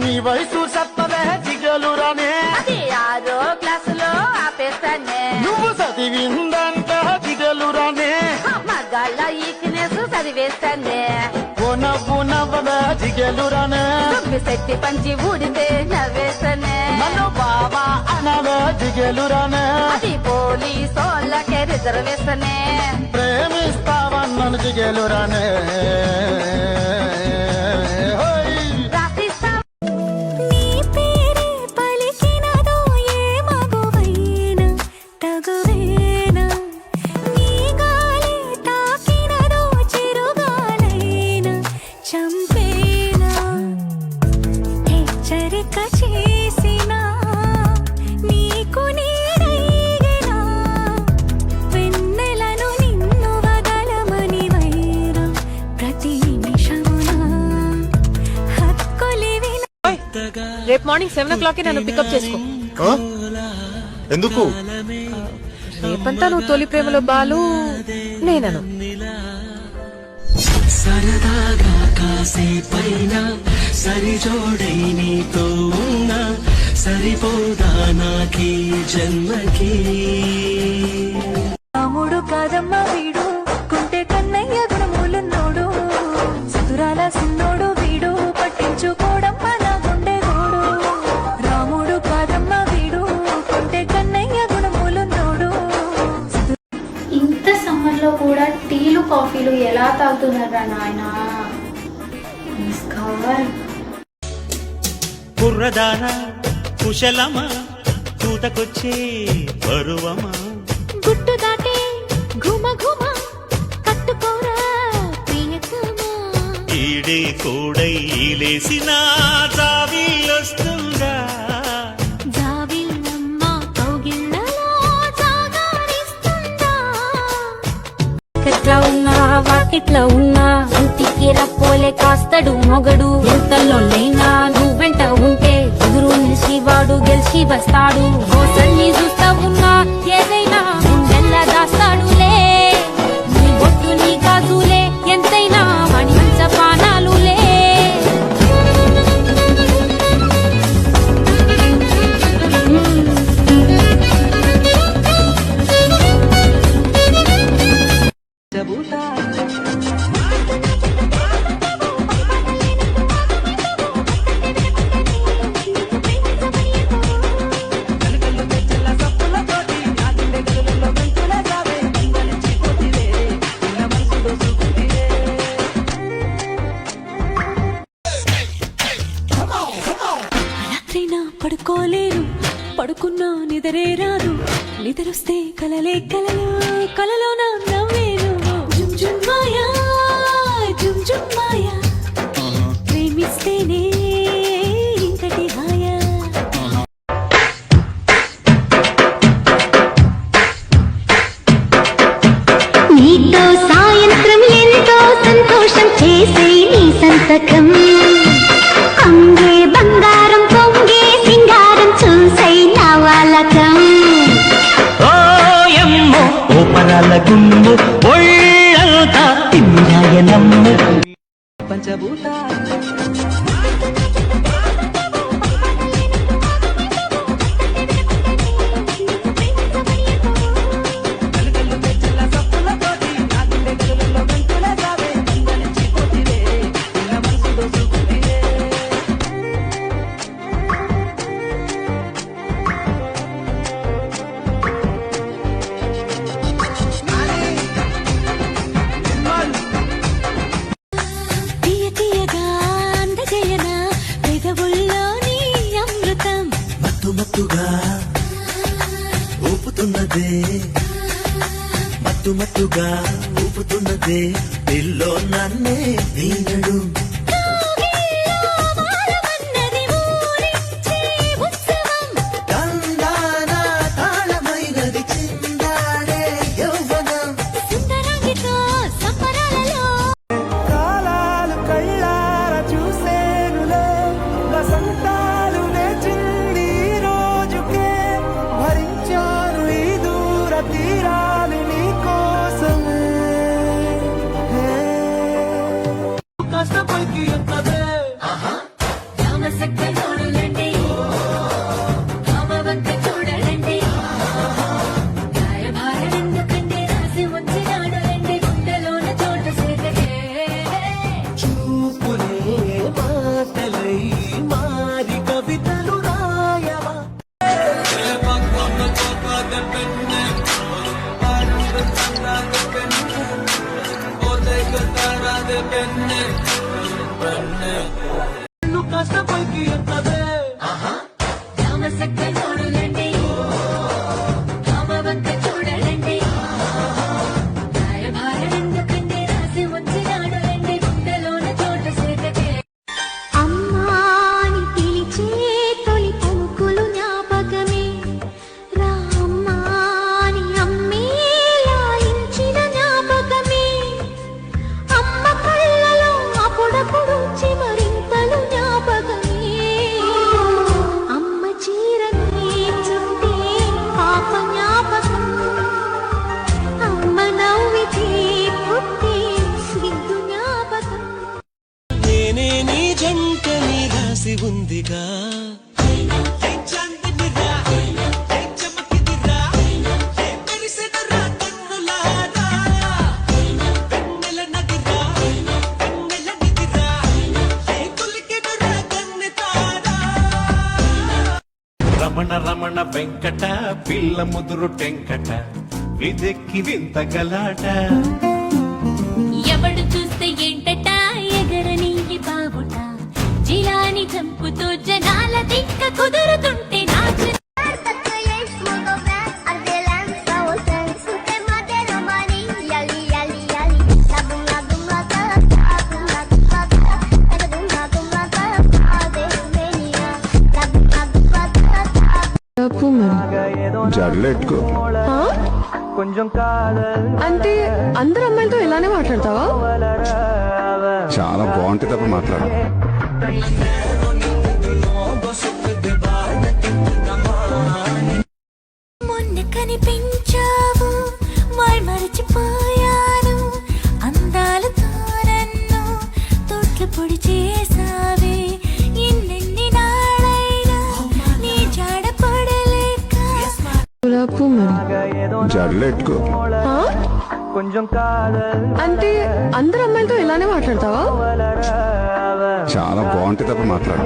నీ వయసు సత్తదే దిగలురానే, అది 6వ క్లాసులో ఆపేస్తానే. నువ్వు చదివిందంట దిగలురానే, మగాళ్ళ ఈక్నెస్ చదివేస్తానే. ఓ నవ్వు నవ్వదా దిగలురానే, దుమ్మి శక్తి పంచి ఊడితే నవ్వేస్తానే. నన్ను బావా అనదా దిగలురానే, అది పోలీసోళ్ళకే రిజర్వేషనే. ప్రేమిస్తావన్నను దిగలురానే. రేపు మార్నింగ్ 7 o'clock నన్ను పికప్ చేసుకో. ఎందుకు? రేపంతా నువ్వు తొలి ప్రేమలో బాలు, నేనను. సరదాగా కాసేపైనా సరిజోడై నీతో ఉన్నా సరిపోదా నాకీ జన్మకి. రాముడు కాదమ్మ వీడు, కుంటే కన్నయ్య గుణములున్నోడు, సుతురాల సిన్నోడు వీడు, పట్టించుకోడమ్మ నా గుండె గోడు. రాముడు కాదమ్మ వీడు, కుంటే కన్నయ్య గుణములున్నోడు. ఇంత సమ్మర్ లో కూడా టీలు కాఫీలు ఎలా తాగుతున్నారా నాయనా? కుర్రదానా కుశలమా, కూతకొచ్చే పరువమా, గుట్టు దాటే ఘుమ ఘుమ కట్టుకోరా ప్రియతమా. ఈడే కోడై లేసిన జావిల్లొస్తుందా, జావిల్లమ్మ కౌగిళ్ళలో జాగారిస్తుందా. ఎట్లా ఉన్నా వాకిట్లా ఉన్నా ఇంటికి రప్పోలే కాస్తడు మొగడు. ఎంతలో లేనా నువ్వెంట ఉంటే ఎదురు నిలిచి వాడు గెలిచి వస్తాడు. మోసల్ని చూస్తా ఉన్నా ఏదైనా గుండెల్లా దాస్తాడులే. నీ బొట్టు నీ గాజులే ఎంతైనా మణి మంచ పానాలులే. రాత్రైనా పడుకోలేను, పడుకున్నా నిదరే రాదు. నిద్రొస్తే కలలే కలలు, కలలో నా నవ్వేను. జుమ్ జుమ్ మాయా, జుమ్ జుమ్ మాయా, ప్రేమిస్తేనే ఇంతటి హాయా. నీతో సాయంత్రం ఎంతో సంతోషం చేసే నీ సంతకం. అంగే బంగారం పొంగే సింగారం చూసై నా వాలకం. ఓయమ్మో ఓపరాల గుమ్ము ఒళ్ళంతా తిమ్మాయనమ్ము. పంచభూత మత్తుగా ఊపుతున్నదే, మత్తుగా ఊపుతున్నదే పిల్లో నన్నే వీనడు. చూపులే మాటలై మారి కవితలు రాయవా నువ్వు కాస్త పైకి ఎత్తవే అమ్మాని పిలిచే తొలి పలుకులు జ్ఞాపకమే రామ్మాని అమ్మే లాలించిన జ్ఞాపకమే అమ్మ కళ్ళలో అప్పుడప్పుడు చివరింతలు జ్ఞాపకమే అమ్మ చీరని చుట్టే పాప జ్ఞాపకం అమ్మ నవ్వితే పుట్టే సిగ్గు జ్ఞాపకం నేనే నీ జంట నీ రాసి ఉందిగా రమణ రమణ వెంకట పిల్ల ముదురు టెంకట విదెక్కి వింత గలాట ఎవడు చూస్తే ఏంటట ఎగరని ఈ బాబుట జిలాని చంపుతూ జనాల దిక్క కుదురుతుంటే నాచు జడలెట్టుకో అంటే అందరు అమ్మాయిలతో ఇలానే మాట్లాడతావా చాలా బాగుంటుంది తప్ప మాట్లాడు మొన్న కనిపించావు మై మరచిపోయాను అందాలతో నన్ను తోట్ల పొడి చేసావే ఎన్నెన్ని నాడైనా నీ జాడ పడలేక జడలెట్టుకో అంటే అందరు అమ్మాయిలతో ఇలానే మాట్లాడతావా చాలా బాగుంటుంది తప్ప మాట్లాడు